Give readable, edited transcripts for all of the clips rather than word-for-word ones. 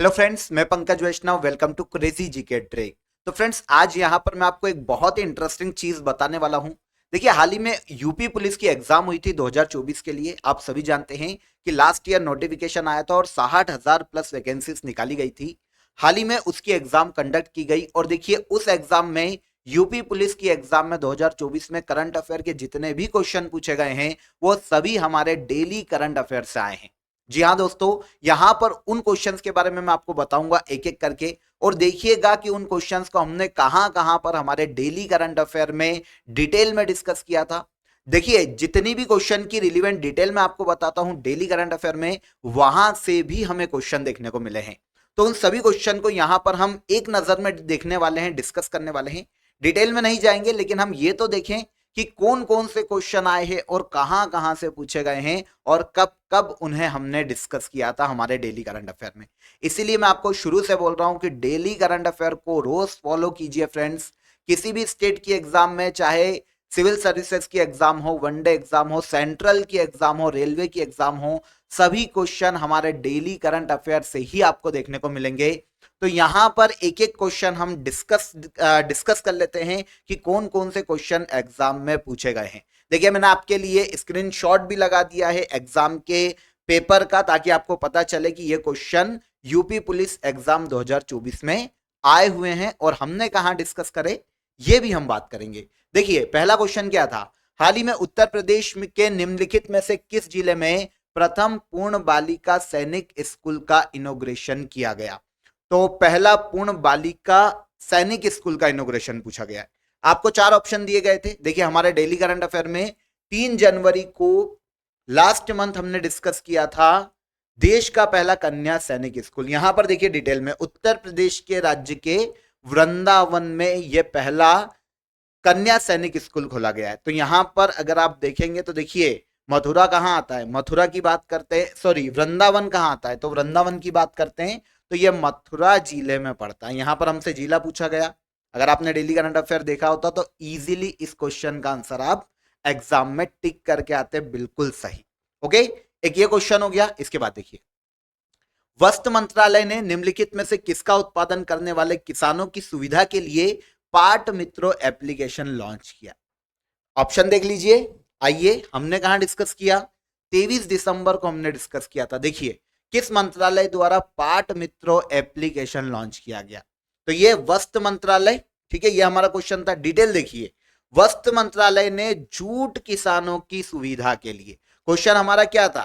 Hello friends, मैं Pankaj Vaishnav. Welcome to crazy GK trek. तो friends, आज यहाँ पर मैं आपको एक बहुत ही इंटरेस्टिंग चीज बताने वाला हूँ। देखिए, हाल ही में यूपी पुलिस की एग्जाम हुई थी 2024 के लिए। आप सभी जानते हैं कि लास्ट ईयर नोटिफिकेशन आया था और 60,000 प्लस वैकेंसीज निकाली गई थी। हाल ही में उसकी एग्जाम कंडक्ट की गई और देखिए, उस एग्जाम में यूपी पुलिस की एग्जाम में 2024 में करंट अफेयर के जितने भी क्वेश्चन पूछे गए हैं, वो सभी हमारे डेली करंट अफेयर से आए हैं। जी हाँ दोस्तों, यहां पर उन क्वेश्चंस के बारे में मैं आपको बताऊंगा एक एक करके। और देखिएगा कि उन क्वेश्चंस को हमने कहां कहां पर हमारे डेली करंट अफेयर में डिटेल में डिस्कस किया था। देखिए, जितनी भी क्वेश्चन की रिलीवेंट डिटेल में आपको बताता हूं डेली करंट अफेयर में, वहां से भी हमें क्वेश्चन देखने को मिले हैं। तो उन सभी क्वेश्चन को यहां पर हम एक नजर में देखने वाले हैं, डिस्कस करने वाले हैं। डिटेल में नहीं जाएंगे, लेकिन हम ये तो देखें कि कौन कौन से क्वेश्चन आए हैं और कहां कहां से पूछे गए हैं और कब कब उन्हें हमने डिस्कस किया था हमारे डेली करंट अफेयर में। इसीलिए मैं आपको शुरू से बोल रहा हूं कि डेली करंट अफेयर को रोज फॉलो कीजिए फ्रेंड्स। किसी भी स्टेट की एग्जाम में, चाहे सिविल सर्विसेज की एग्जाम हो, वनडे एग्जाम हो, सेंट्रल की एग्जाम हो, रेलवे की एग्जाम हो, सभी क्वेश्चन हमारे डेली करंट अफेयर से ही आपको देखने को मिलेंगे। तो यहां पर एक एक क्वेश्चन हम डिस्कस कर लेते हैं कि कौन कौन से क्वेश्चन एग्जाम में पूछे गए हैं। देखिए, मैंने आपके लिए स्क्रीनशॉट भी लगा दिया है एग्जाम के पेपर का, ताकि आपको पता चले कि ये क्वेश्चन यूपी पुलिस एग्जाम 2024 में आए हुए हैं और हमने कहां डिस्कस करे, ये भी हम बात करेंगे। देखिए, पहला क्वेश्चन क्या था। हाल ही में उत्तर प्रदेश के निम्नलिखित में से किस जिले में प्रथम पूर्ण बालिका सैनिक स्कूल का इनॉग्रेशन किया गया। तो पहला पूर्ण बालिका सैनिक स्कूल का इनॉग्रेशन पूछा गया है। आपको चार ऑप्शन दिए गए थे। देखिए, हमारे डेली करंट अफेयर में 3 जनवरी को लास्ट मंथ हमने डिस्कस किया था देश का पहला कन्या सैनिक स्कूल। यहां पर देखिए डिटेल में, उत्तर प्रदेश के राज्य के वृंदावन में यह पहला कन्या सैनिक स्कूल खोला गया है। तो यहां पर अगर आप देखेंगे तो देखिए, मथुरा कहां आता है, मथुरा की बात करते हैं, सॉरी वृंदावन कहां आता है, तो वृंदावन की बात करते हैं तो ये मथुरा जिले में पड़ता है। यहां पर हमसे जिला पूछा गया। अगर आपने डेली करंट अफेयर देखा होता तो इजीली इस क्वेश्चन का आंसर आप एग्जाम में टिक करके आते, बिल्कुल सही। ओके, एक ये क्वेश्चन हो गया। इसके बाद देखिए, वस्त्र मंत्रालय ने निम्नलिखित में से किसका उत्पादन करने वाले किसानों की सुविधा के लिए पाट मित्रों एप्लीकेशन लॉन्च किया। ऑप्शन देख लीजिए। आइए, हमने कहां डिस्कस किया, 23 दिसंबर को हमने डिस्कस किया था। देखिए, किस मंत्रालय द्वारा पाट मित्रों एप्लीकेशन लॉन्च किया गया। तो ये वस्त्र मंत्रालय, ठीक है, ये हमारा क्वेश्चन था। डिटेल देखिए, वस्त्र मंत्रालय ने जूट किसानों की सुविधा के लिए, क्वेश्चन हमारा क्या था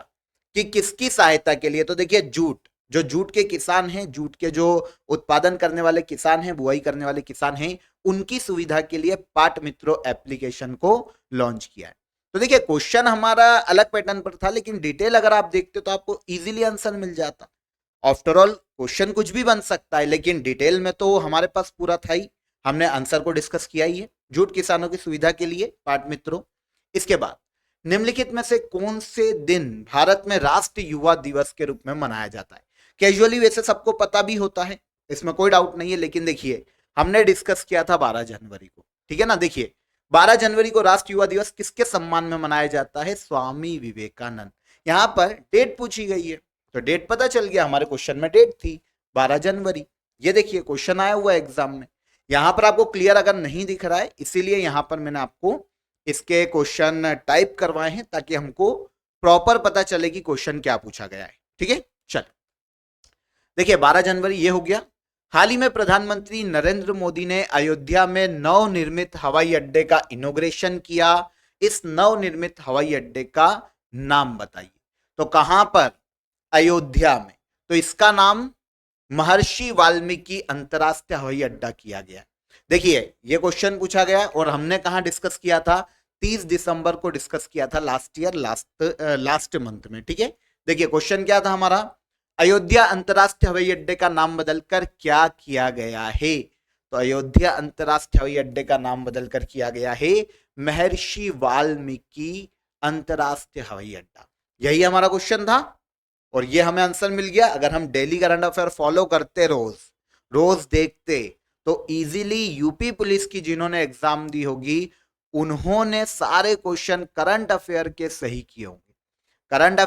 कि किसकी सहायता के लिए। तो देखिए, जूट, जो जूट के किसान हैं, जूट के जो उत्पादन करने वाले किसान हैं, बुआई करने वाले किसान हैं, उनकी सुविधा के लिए पाट मित्रों एप्लीकेशन को लॉन्च किया है। तो देखिए, क्वेश्चन हमारा अलग पैटर्न पर था, लेकिन डिटेल अगर आप देखते तो आपको इजीली आंसर मिल जाता। आफ्टर ऑल क्वेश्चन कुछ भी बन सकता है, लेकिन डिटेल में तो हमारे पास पूरा था ही। हमने आंसर को डिस्कस किया ही है, जूट किसानों की सुविधा के लिए पाट मित्रों। इसके बाद, निम्नलिखित में से कौन से दिन भारत में राष्ट्रीय युवा दिवस के रूप में मनाया जाता है। कैजुअली वैसे सबको पता भी होता है, इसमें कोई डाउट नहीं है, लेकिन देखिए, हमने डिस्कस किया था 12 जनवरी को, ठीक है ना। देखिए, 12 जनवरी को राष्ट्रीय युवा दिवस किसके सम्मान में मनाया जाता है, स्वामी विवेकानंद। यहां पर डेट पूछी गई है, तो डेट पता चल गया, हमारे क्वेश्चन में डेट थी 12 जनवरी। ये देखिए, क्वेश्चन आया हुआ है एग्जाम में। यहां पर आपको क्लियर अगर नहीं दिख रहा है, इसीलिए यहां पर मैंने आपको इसके क्वेश्चन टाइप करवाए हैं, ताकि हमको प्रॉपर पता चले कि क्वेश्चन क्या पूछा गया है। ठीक है, चल देखिए, 12 जनवरी ये हो गया। हाल ही में प्रधानमंत्री नरेंद्र मोदी ने अयोध्या में नवनिर्मित हवाई अड्डे का इनॉग्रेशन किया। इस नवनिर्मित हवाई अड्डे का नाम बताइए। तो कहां पर, अयोध्या में। तो इसका नाम महर्षि वाल्मीकि अंतरराष्ट्रीय हवाई अड्डा किया गया। देखिए, ये क्वेश्चन पूछा गया और हमने कहां डिस्कस किया था, 30 दिसंबर को डिस्कस किया था लास्ट ईयर, लास्ट मंथ में। ठीक है, देखिए क्वेश्चन क्या था हमारा, अयोध्या अंतरराष्ट्रीय हवाई अड्डे का नाम बदलकर क्या किया गया है। तो अयोध्या अंतरराष्ट्रीय हवाई अड्डे का नाम बदलकर किया गया है महर्षि वाल्मीकि अंतरराष्ट्रीय हवाई अड्डा। यही हमारा क्वेश्चन था और ये हमें आंसर मिल गया। अगर हम डेली करंट अफेयर फॉलो करते, रोज रोज देखते, तो इजीली यूपी पुलिस की जिन्होंने एग्जाम दी होगी, उन्होंने सारे क्वेश्चन करंट अफेयर के सही किए होंगे। करंट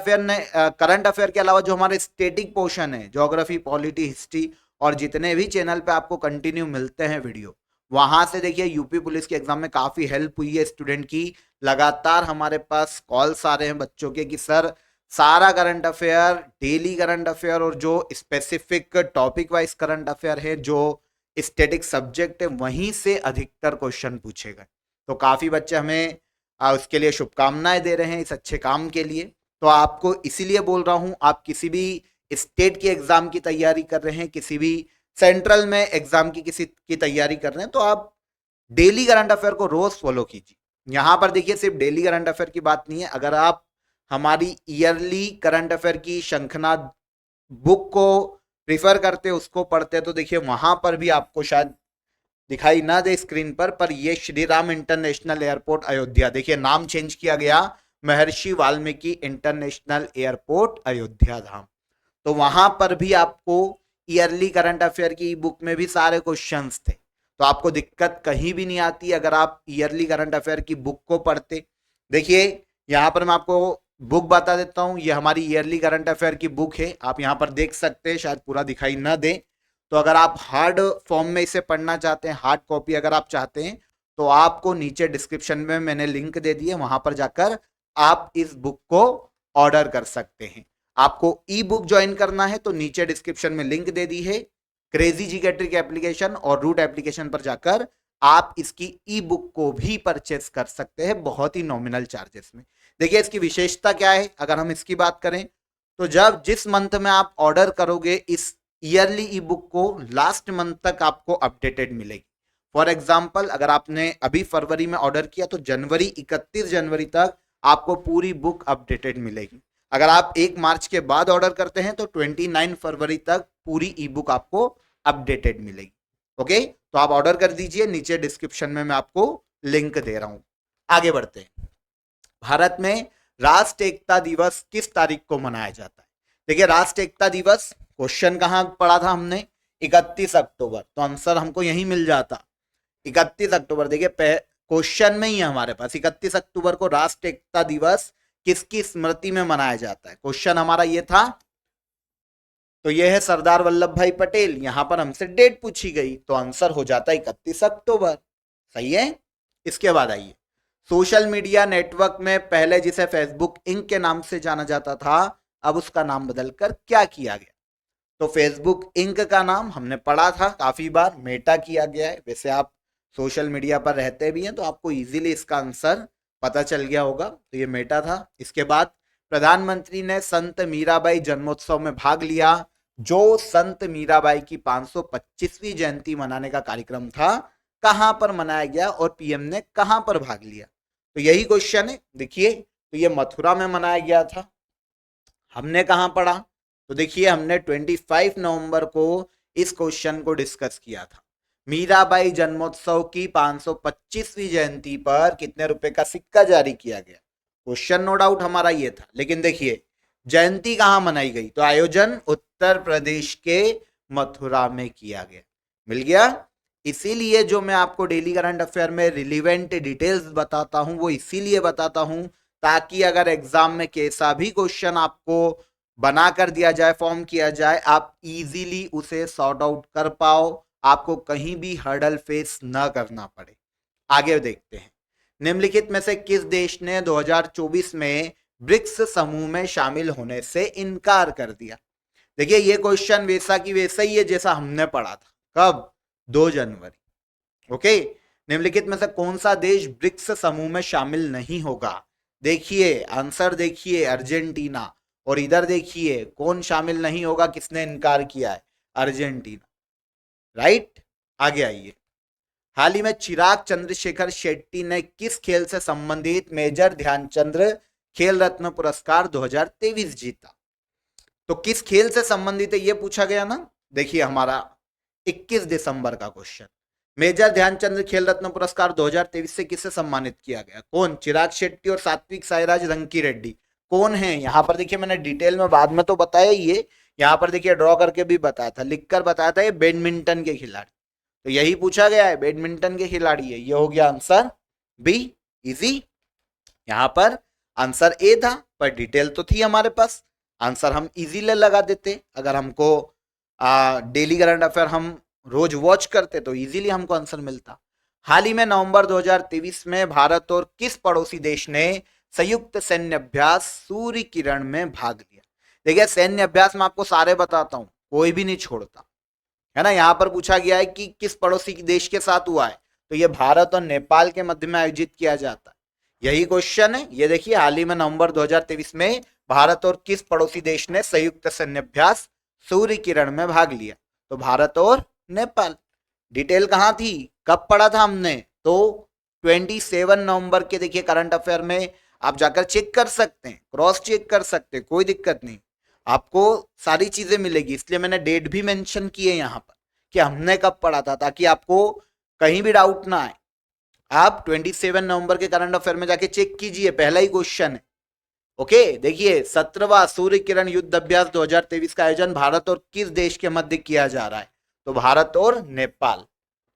अफेयर के अलावा जो हमारे स्टैटिक पोर्शन है, ज्योग्राफी, पॉलिटी, हिस्ट्री और जितने भी चैनल पे आपको कंटिन्यू मिलते हैं वीडियो, वहां से देखिए यूपी पुलिस के एग्जाम में काफी हेल्प हुई है स्टूडेंट की। लगातार हमारे पास कॉल्स आ रहे हैं बच्चों के कि सर सारा current affair, daily current affair और जो specific topic wise current affair है, जो स्टैटिक सब्जेक्ट है, वहीं से अधिकतर क्वेश्चन पूछे गए। तो काफी बच्चे हमें उसके लिए शुभकामनाएं दे रहे हैं इस अच्छे काम के लिए। तो आपको इसीलिए बोल रहा हूं, आप किसी भी स्टेट की एग्जाम की तैयारी कर रहे हैं, किसी भी सेंट्रल में एग्जाम की किसी की तैयारी कर रहे हैं, तो आप डेली करंट अफेयर को रोज फॉलो कीजिए। यहां पर देखिए सिर्फ डेली करंट अफेयर की बात नहीं है, अगर आप हमारी ईयरली करंट अफेयर की शंखनाद बुक को प्रिफर करते, उसको पढ़ते, तो देखिए वहां पर भी आपको शायद दिखाई ना दे स्क्रीन पर ये श्री राम इंटरनेशनल एयरपोर्ट अयोध्या, देखिए नाम चेंज किया गया, महर्षि वाल्मीकि इंटरनेशनल एयरपोर्ट अयोध्या धाम। तो वहां पर भी आपको ईयरली करंट अफेयर की बुक में भी सारे क्वेश्चंस थे, तो आपको दिक्कत कहीं भी नहीं आती अगर आप ईयरली करंट अफेयर की बुक को पढ़ते। देखिए यहां पर मैं आपको बुक बता देता हूं, ये हमारी ईयरली करंट अफेयर की बुक है, आप यहां पर देख सकते हैं, शायद पूरा दिखाई ना दे। तो अगर आप हार्ड फॉर्म में इसे पढ़ना चाहते हैं, हार्ड कॉपी अगर आप चाहते हैं, तो आपको नीचे डिस्क्रिप्शन में मैंने लिंक दे दी है, वहां पर जाकर आप इस बुक को ऑर्डर कर सकते हैं। आपको ई बुक ज्वाइन करना है तो नीचे डिस्क्रिप्शन में लिंक दे दी है, क्रेजी जीके ट्रिक एप्लीकेशन और रूट एप्लीकेशन पर जाकर आप इसकी ई बुक को भी परचेस कर सकते हैं बहुत ही नॉमिनल चार्जेस में। देखिए इसकी विशेषता क्या है, अगर हम इसकी बात करें तो जब जिस मंथ में आप ऑर्डर करोगे इस ईयरली ई बुक को, लास्ट मंथ तक आपको अपडेटेड मिलेगी। फॉर एग्जाम्पल अगर आपने अभी फरवरी में ऑर्डर किया तो जनवरी 31 जनवरी तक आपको पूरी बुक अपडेटेड मिलेगी। अगर आप 1 मार्च के बाद ऑर्डर करते हैं तो 29 फरवरी तक पूरी ई बुक आपको अपडेटेड मिलेगी। ओके, तो आप ऑर्डर कर दीजिए, नीचे डिस्क्रिप्शन में मैं आपको लिंक दे रहा हूं। आगे बढ़ते हैं। भारत में राष्ट्र एकता दिवस किस तारीख को मनाया जाता है? देखिए राष्ट्र एकता दिवस क्वेश्चन कहां पढ़ा था हमने, 31 अक्टूबर, तो आंसर हमको यही मिल जाता 31 अक्टूबर। देखिए क्वेश्चन में ही है हमारे पास 31 अक्टूबर को राष्ट्र एकता दिवस किसकी स्मृति में मनाया जाता है। क्वेश्चन हमारा ये था, तो ये है सरदार वल्लभ भाई पटेल, यहां पर हमसे डेट पूछी गई तो आंसर हो जाता 31 अक्टूबर। सही है। इसके बाद आइए, सोशल मीडिया नेटवर्क में पहले जिसे फेसबुक इंक के नाम से जाना जाता था, अब उसका नाम बदलकर क्या किया गया? तो फेसबुक इंक का नाम हमने पढ़ा था काफी बार, मेटा किया गया है। वैसे आप सोशल मीडिया पर रहते भी हैं तो आपको इजीली इसका आंसर पता चल गया होगा, तो ये मेटा था। इसके बाद प्रधानमंत्री ने संत मीराबाई जन्मोत्सव में भाग लिया, जो संत मीराबाई की 525वीं जयंती मनाने का कार्यक्रम था, कहां पर मनाया गया और पीएम ने कहां पर भाग लिया? तो यही क्वेश्चन है। देखिए तो ये मथुरा में मनाया गया था। हमने कहां पढ़ा? तो देखिए हमने 25 नवंबर को इस क्वेश्चन को डिस्कस किया था। मीराबाई जन्मोत्सव की 525वीं जयंती पर कितने रुपए का सिक्का जारी किया गया? क्वेश्चन नो डाउट हमारा ये था, लेकिन देखिए जयंती कहां मनाई गई? तो आयोजन उत्तर प्रदेश के मथुरा में किया गया। मिल गया। इसीलिए जो मैं आपको डेली करंट अफेयर में रिलीवेंट डिटेल्स बताता हूं, वो इसीलिए बताता हूं ताकि अगर एग्जाम में कैसा भी क्वेश्चन आपको बना कर दिया जाए, फॉर्म किया जाए, आप इजीली उसे सॉर्ट आउट कर पाओ, आपको कहीं भी हर्डल फेस ना करना पड़े। आगे देखते हैं, निम्नलिखित में से किस देश ने 2024 में ब्रिक्स समूह में शामिल होने से इनकार कर दिया? देखिए ये क्वेश्चन वैसा की वैसा ही है जैसा हमने पढ़ा था। कब? 2 जनवरी। ओके, निम्नलिखित में से कौन सा देश ब्रिक्स समूह में शामिल नहीं होगा? देखिए आंसर देखिए, अर्जेंटीना। और इधर देखिए कौन शामिल नहीं होगा, किसने इनकार किया है? अर्जेंटीना। राइट। आगे आइए, हाल ही में चिराग चंद्रशेखर शेट्टी ने किस खेल से संबंधित मेजर ध्यानचंद खेल रत्न पुरस्कार 2023 जीता? तो किस खेल से संबंधित है ये पूछा गया ना। देखिए हमारा 21 दिसंबर का क्वेश्चन, मेजर ध्यानचंद खेल रत्न पुरस्कार 2023 से किसे सम्मानित किया गया? कौन? चिराग शेट्टी और सात्विक साईराज रंकी रेड्डी। कौन है यहाँ पर? देखिए मैंने डिटेल में बाद में तो बताया ही है, यहाँ पर देखिए ड्रॉ करके भी बताया था, लिखकर बताया था, ये बैडमिंटन के खिलाड़ी। तो यही पूछा गया है, बैडमिंटन के खिलाड़ी है। ये हो गया आंसर बी, इजी। यहाँ पर आंसर ए था, पर डिटेल तो थी हमारे पास, आंसर हम इजीली लगा देते। अगर हमको डेली करंट अफेयर हम रोज वॉच करते तो इजीली हमको आंसर मिलता। हाल ही में नवंबर 2023 में भारत और किस पड़ोसी देश ने संयुक्त सैन्य अभ्यास सूर्य किरण में भाग लिया? देखिए सैन्य अभ्यास में आपको सारे बताता हूं, कोई भी नहीं छोड़ता, है ना। यहां पर पूछा गया है कि किस पड़ोसी देश के साथ हुआ है, तो ये भारत और नेपाल के मध्य में आयोजित किया जाता है, यही क्वेश्चन है। ये देखिए हाल ही में नवंबर 2023 में भारत और किस पड़ोसी देश ने संयुक्त सैन्य अभ्यास सूर्य किरण में भाग लिया? तो भारत और नेपाल। डिटेल कहां थी, कब पढ़ा था हमने? तो 27 नवंबर के देखिए करंट अफेयर में आप जाकर चेक कर सकते हैं, क्रॉस चेक कर सकते हैं, कोई दिक्कत नहीं, आपको सारी चीजें मिलेगी। इसलिए मैंने डेट भी मेंशन की है यहां पर कि हमने कब पढ़ा था, ताकि आपको कहीं भी डाउट ना आए। आप 27 नवंबर के करंट अफेयर में जाके चेक कीजिए, पहला ही क्वेश्चन है। ओके, देखिए 17वां सूर्य किरण युद्ध अभ्यास 2023 का आयोजन भारत और किस देश के मध्य किया जा रहा है? तो भारत और नेपाल।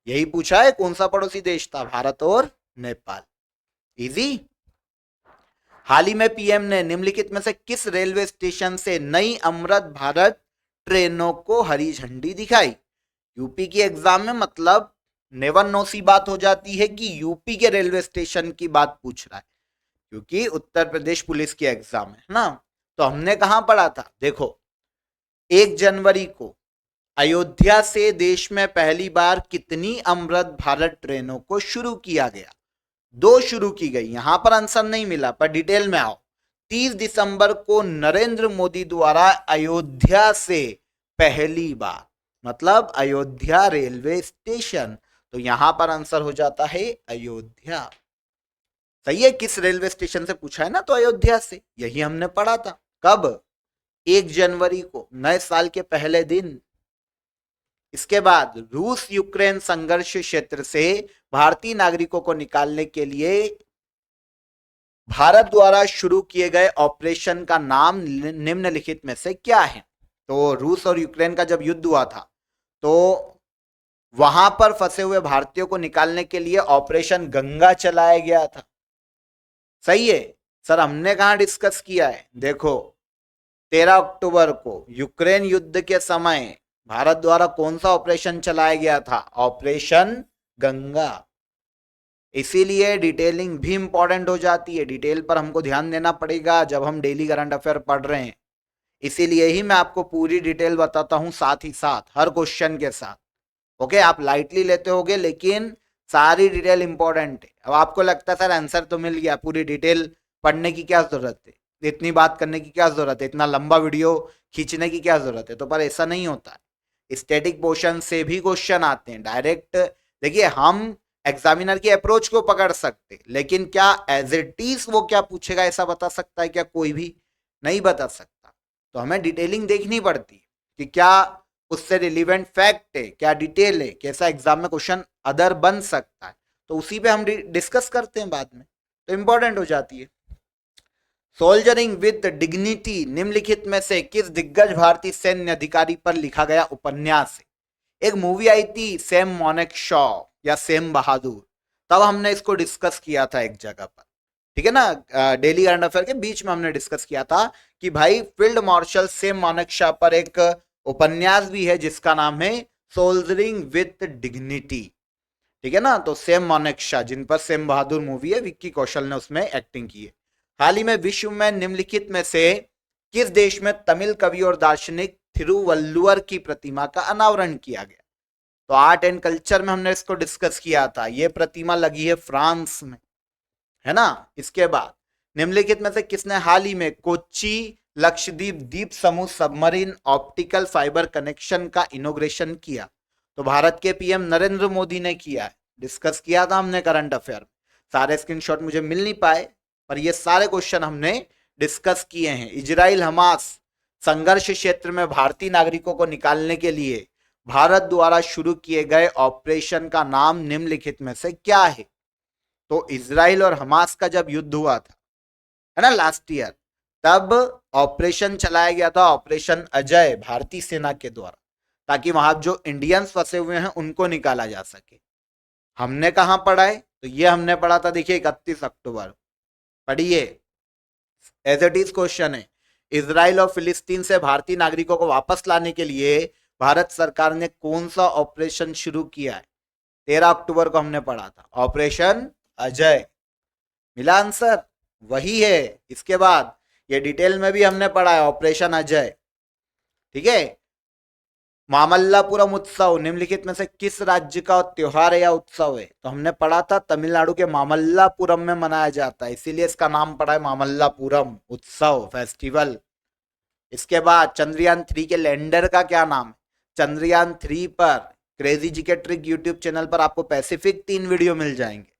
यही पूछा है, कौन सा पड़ोसी देश था? भारत और नेपाल। इजी। हाल ही में पीएम ने निम्नलिखित में से किस रेलवे स्टेशन से नई अमृत भारत ट्रेनों को हरी झंडी दिखाई? यूपी की एग्जाम में मतलब नेवर नो सी बात हो जाती है कि यूपी के रेलवे स्टेशन की बात पूछ रहा है, क्योंकि उत्तर प्रदेश पुलिस की एग्जाम है ना। तो हमने कहां पढ़ा था, देखो 1 जनवरी को अयोध्या से देश में पहली बार कितनी अमृत भारत ट्रेनों को शुरू किया गया? 2 शुरू की गई, यहां पर आंसर नहीं मिला, पर डिटेल में आओ। 30 दिसंबर को नरेंद्र मोदी द्वारा अयोध्या से पहली बार, मतलब अयोध्या रेलवे स्टेशन, तो यहां पर आंसर हो जाता है अयोध्या। सही है, किस रेलवे स्टेशन से पूछा है ना, तो अयोध्या से, यही हमने पढ़ा था। कब? 1 जनवरी को, नए साल के पहले दिन। इसके बाद रूस यूक्रेन संघर्ष क्षेत्र से भारतीय नागरिकों को निकालने के लिए भारत द्वारा शुरू किए गए ऑपरेशन का नाम निम्नलिखित में से क्या है? तो रूस और यूक्रेन का जब युद्ध हुआ था, तो वहां पर फंसे हुए भारतीयों को निकालने के लिए ऑपरेशन गंगा चलाया गया था। सही है सर, हमने कहां डिस्कस किया है? देखो 13 अक्टूबर को यूक्रेन युद्ध के समय भारत द्वारा कौन सा ऑपरेशन चलाया गया था? ऑपरेशन गंगा। इसीलिए डिटेलिंग भी इंपॉर्टेंट हो जाती है, डिटेल पर हमको ध्यान देना पड़ेगा जब हम डेली करंट अफेयर पढ़ रहे हैं। इसीलिए ही मैं आपको पूरी डिटेल बताता हूं, साथ ही साथ हर क्वेश्चन के साथ। ओके, आप लाइटली लेते होगे, लेकिन सारी डिटेल इंपॉर्टेंट है। अब आपको लगता है सर आंसर तो मिल गया, पूरी डिटेल पढ़ने की क्या जरूरत है, इतनी बात करने की क्या जरूरत है, इतना लंबा वीडियो खींचने की क्या जरूरत है? तो पर ऐसा नहीं होता है, स्टैटिक पोर्शन से भी क्वेश्चन आते हैं डायरेक्ट। देखिए हम एग्जामिनर की अप्रोच को पकड़ सकते, लेकिन क्या एज इट इज वो क्या पूछेगा ऐसा बता सकता है क्या? कोई भी नहीं बता सकता। तो हमें डिटेलिंग देखनी पड़ती है कि क्या उससे रिलेवेंट फैक्ट है, क्या डिटेल है, कैसा एग्जाम में क्वेश्चन अदर बन सकता है, तो उसी पे हम डिस्कस करते हैं बाद में, तो इंपॉर्टेंट हो जाती है। सोल्जरिंग विद डिग्निटी निम्नलिखित में से किस दिग्गज भारतीय सैन्य अधिकारी पर लिखा गया उपन्यास है? एक मूवी आई थी सैम मोनेकशॉ या सैम बहादुर, तब हमने इसको डिस्कस किया था एक जगह पर, ठीक है ना। डेली करंट अफेयर के बीच में हमने डिस्कस किया था कि भाई फील्ड मार्शल सैम मोनेकशॉ पर एक उपन्यास भी है जिसका नाम है सोल्जरिंग विद डिग्निटी, ठीक है ना। तो सैम मोनेकशॉ, जिन पर सैम बहादुर मूवी है, विक्की कौशल ने उसमें एक्टिंग की है। हाल ही में विश्व में निम्नलिखित में से किस देश में तमिल कवि और दार्शनिक थिरुवल्लुवर की प्रतिमा का अनावरण किया गया? तो आर्ट एंड कल्चर में हमने इसको डिस्कस किया था, यह प्रतिमा लगी है फ्रांस में, है ना। इसके बाद निम्नलिखित में से किसने हाल ही में कोच्चि लक्षद्वीप द्वीप समूह सबमरीन ऑप्टिकल फाइबर कनेक्शन का इनोग्रेशन किया? तो भारत के पीएम नरेंद्र मोदी ने किया है, डिस्कस किया था हमने करंट अफेयर। सारे स्क्रीनशॉट मुझे मिल नहीं पाए, पर ये सारे क्वेश्चन हमने डिस्कस किए हैं। इजराइल हमास संघर्ष क्षेत्र में भारतीय नागरिकों को निकालने के लिए भारत द्वारा शुरू किए गए ऑपरेशन का नाम निम्नलिखित में से क्या है? तो इजराइल और हमास का जब युद्ध हुआ था, है ना, लास्ट ईयर, तब ऑपरेशन चलाया गया था, ऑपरेशन अजय, भारतीय सेना के द्वारा, ताकि वहां जो इंडियंस फंसे हुए हैं उनको निकाला जा सके। हमने कहां पढ़ा है? तो ये हमने पढ़ा था, देखिए 31 अक्टूबर, पढ़िए एज इट इज क्वेश्चन है, इजराइल और फिलिस्तीन से भारतीय नागरिकों को वापस लाने के लिए भारत सरकार ने कौन सा ऑपरेशन शुरू किया है? 13 अक्टूबर को हमने पढ़ा था, ऑपरेशन अजय। मिला आंसर? वही है। इसके बाद ये डिटेल में भी हमने पढ़ा है, ऑपरेशन अजय। ठीक है। मामल्लापुरम उत्सव निम्नलिखित में से किस राज्य का त्योहार है या उत्सव है? तो हमने पढ़ा था तमिलनाडु के मामल्लापुरम में मनाया जाता है, इसीलिए इसका नाम पड़ा है मामल्लापुरम उत्सव फेस्टिवल। इसके बाद चंद्रयान 3 के लैंडर का क्या नाम है? चंद्रयान 3 पर crazy GK trick YouTube channel पर आपको पैसिफिक 3 वीडियो मिल जाएंगे,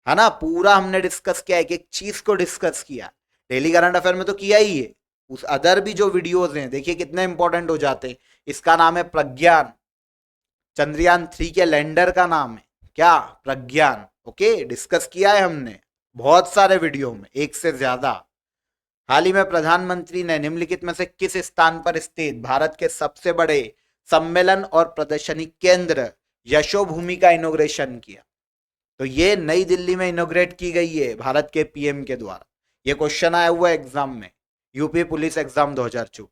है ना। पूरा हमने डिस्कस किया, एक एक चीज को डिस्कस किया। डेली करंट अफेयर में तो किया ही है, उस अदर भी जो वीडियोस हैं देखिए कितने इंपॉर्टेंट हो जाते हैं। इसका नाम है प्रज्ञान। चंद्रयान 3 के लैंडर का नाम है क्या? प्रज्ञान। ओके, डिस्कस किया है हमने बहुत सारे वीडियो में, एक से ज्यादा। हाल ही में प्रधानमंत्री ने निम्नलिखित में से किस स्थान पर स्थित भारत के सबसे बड़े सम्मेलन और प्रदर्शनी केंद्र यशोभूमि का इनोग्रेशन किया? तो ये नई दिल्ली में इनोग्रेट की गई है भारत के पीएम के द्वारा। ये क्वेश्चन आया हुआ एग्जाम में, यूपी पुलिस एग्जाम 2024,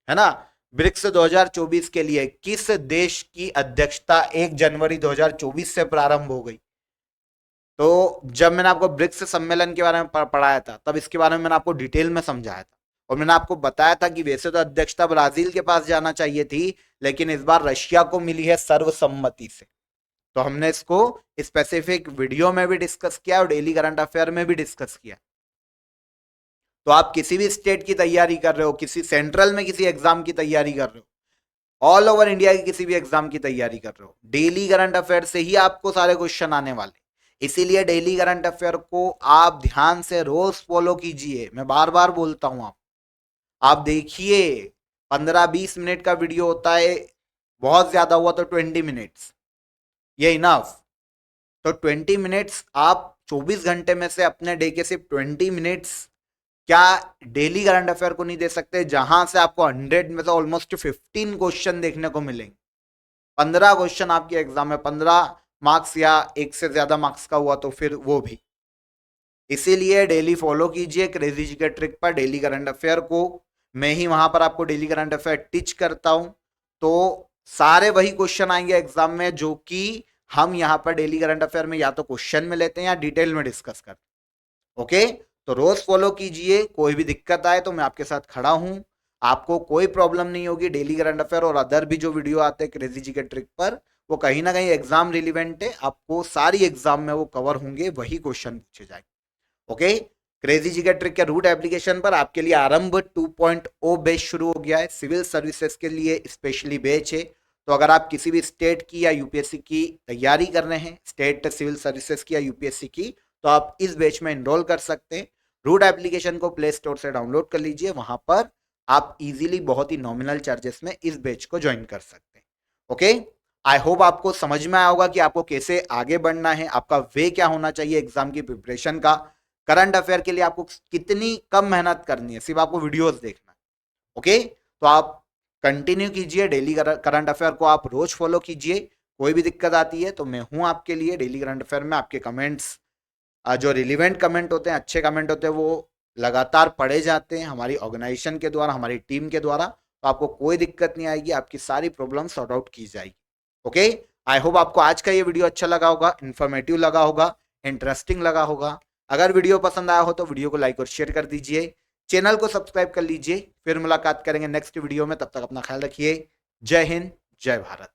है ना। ब्रिक्स 2024 के लिए किस देश की अध्यक्षता 1 जनवरी 2024 से प्रारंभ हो गई? तो जब मैंने आपको ब्रिक्स सम्मेलन के बारे में पढ़ाया था तब इसके बारे में मैंने आपको डिटेल में समझाया था, और मैंने आपको बताया था कि वैसे तो अध्यक्षता ब्राजील के पास जाना चाहिए थी, लेकिन इस बार रशिया को मिली है सर्वसम्मति से। तो हमने इसको स्पेसिफिक वीडियो में भी डिस्कस किया और डेली करंट अफेयर में भी डिस्कस किया। तो आप किसी भी स्टेट की तैयारी कर रहे हो, किसी सेंट्रल में किसी एग्जाम की तैयारी कर रहे हो, ऑल ओवर इंडिया की किसी भी एग्जाम की तैयारी कर रहे हो, डेली करंट अफेयर से ही आपको सारे क्वेश्चन आने वाले। इसीलिए डेली करंट अफेयर को आप ध्यान से रोज फॉलो कीजिए। मैं बार बार बोलता हूं, आप देखिए 15-20 मिनट का वीडियो होता है, बहुत ज्यादा हुआ तो 20 मिनट्स, ये इनफ। तो 20 मिनट्स आप 24 घंटे में से अपने डे के सिर्फ 20 मिनट्स क्या डेली करंट अफेयर को नहीं दे सकते, जहां से आपको 100 में से ऑलमोस्ट 15 क्वेश्चन देखने को मिलेंगे। 15 क्वेश्चन आपके एग्जाम में, 15 मार्क्स या एक से ज्यादा मार्क्स का हुआ तो फिर वो भी। इसीलिए डेली फॉलो कीजिए क्रेजी जीके ट्रिक पर डेली करंट अफेयर को। मैं ही वहां पर आपको डेली करंट अफेयर टीच करता हूं, तो सारे वही क्वेश्चन आएंगे एग्जाम में जो कि हम यहाँ पर डेली करंट अफेयर में या तो क्वेश्चन में लेते हैं या डिटेल में डिस्कस करते हैं। ओके, तो रोज फॉलो कीजिए। कोई भी दिक्कत आए तो मैं आपके साथ खड़ा हूं, आपको कोई प्रॉब्लम नहीं होगी। डेली करंट अफेयर और अदर भी जो वीडियो आते हैं क्रेजी जीके ट्रिक पर, वो कहीं ना कहीं एग्जाम रिलेवेंट है, आपको सारी एग्जाम में वो कवर होंगे, वही क्वेश्चन पूछे जाएंगे। ओके, क्रेजी जीके ट्रिक के रूट एप्लीकेशन पर आपके लिए आरंभ 2.0 बैच शुरू हो गया है, सिविल सर्विसेज के लिए स्पेशली बैच है। तो अगर आप किसी भी स्टेट की या यूपीएससी की तैयारी कर रहे हैं, स्टेट सिविल सर्विसेज की या यूपीएससी की, तो आप इस बैच में एनरोल कर सकते हैं। रूट एप्लीकेशन को प्ले स्टोर से डाउनलोड कर लीजिए, वहां पर आप इजीली बहुत ही नॉमिनल चार्जेस में इस बैच को ज्वाइन कर सकते हैं। ओके, आई होप आपको समझ में आया होगा कि आपको कैसे आगे बढ़ना है, आपका वे क्या होना चाहिए एग्जाम की प्रिपरेशन का। करंट अफेयर के लिए आपको कितनी कम मेहनत करनी है, सिर्फ आपको वीडियोस देखना है। ओके, तो आप कंटिन्यू कीजिए, डेली करंट अफेयर को आप रोज फॉलो कीजिए। कोई भी दिक्कत आती है तो मैं हूं आपके लिए। डेली करंट अफेयर में आपके कमेंट्स, जो रिलीवेंट कमेंट होते हैं, अच्छे कमेंट होते हैं, वो लगातार पढ़े जाते हैं हमारी ऑर्गेनाइजेशन के द्वारा, हमारी टीम के द्वारा। तो आपको कोई दिक्कत नहीं आएगी, आपकी सारी प्रॉब्लम सॉर्ट आउट की जाएगी। ओके, आई होप आपको आज का ये वीडियो अच्छा लगा होगा, इन्फॉर्मेटिव लगा होगा, इंटरेस्टिंग लगा होगा। अगर वीडियो पसंद आया हो तो वीडियो को लाइक और शेयर कर दीजिए, चैनल को सब्सक्राइब कर लीजिए। फिर मुलाकात करेंगे नेक्स्ट वीडियो में, तब तक अपना ख्याल रखिए। जय हिंद, जय भारत।